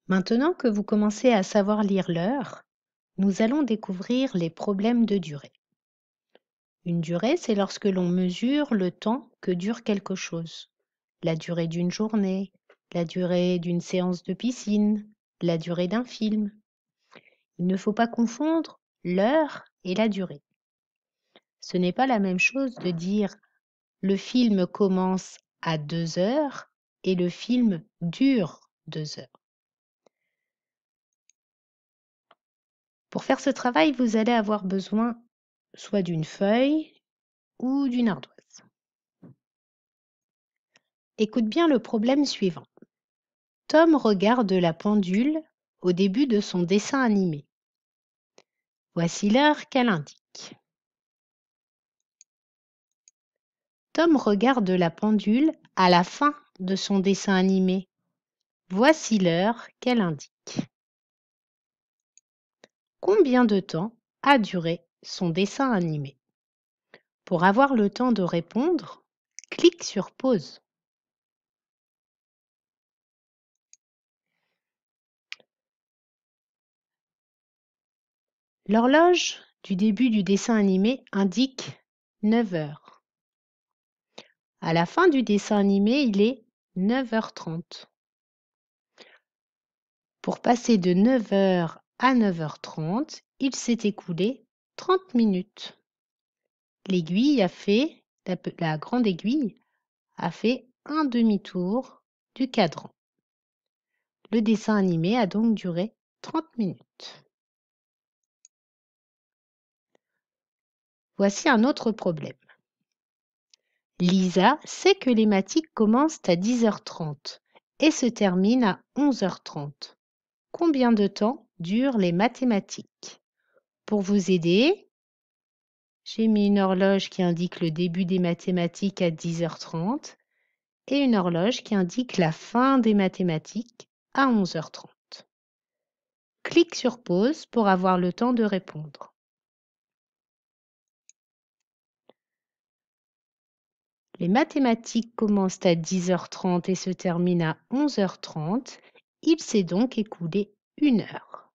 Maintenant que vous commencez à savoir lire l'heure, nous allons découvrir les problèmes de durée. Une durée, c'est lorsque l'on mesure le temps que dure quelque chose. La durée d'une journée, la durée d'une séance de piscine, la durée d'un film. Il ne faut pas confondre l'heure et la durée. Ce n'est pas la même chose de dire le film commence à 2 heures et le film dure 2 heures. Pour faire ce travail, vous allez avoir besoin soit d'une feuille ou d'une ardoise. Écoute bien le problème suivant. Tom regarde la pendule au début de son dessin animé. Voici l'heure qu'elle indique. Tom regarde la pendule à la fin de son dessin animé. Voici l'heure qu'elle indique. Combien de temps a duré son dessin animé? Pour avoir le temps de répondre, clique sur pause. L'horloge du début du dessin animé indique 9 heures. À la fin du dessin animé, il est 9h30. Pour passer de 9 heures à 9h30, il s'est écoulé 30 minutes. La grande aiguille a fait un demi-tour du cadran. Le dessin animé a donc duré 30 minutes. Voici un autre problème. Lisa sait que les mathématiques commencent à 10h30 et se terminent à 11h30. Combien de temps durent les mathématiques? Pour vous aider, j'ai mis une horloge qui indique le début des mathématiques à 10h30 et une horloge qui indique la fin des mathématiques à 11h30. Clique sur pause pour avoir le temps de répondre. Les mathématiques commencent à 10h30 et se terminent à 11h30. Il s'est donc écoulé 1 heure.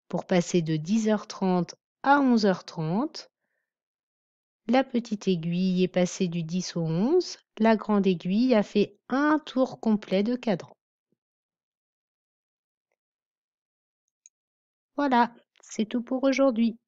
Pour passer de 10h30 à 11h30, la petite aiguille est passée du 10 au 11. La grande aiguille a fait un tour complet de cadran. Voilà, c'est tout pour aujourd'hui.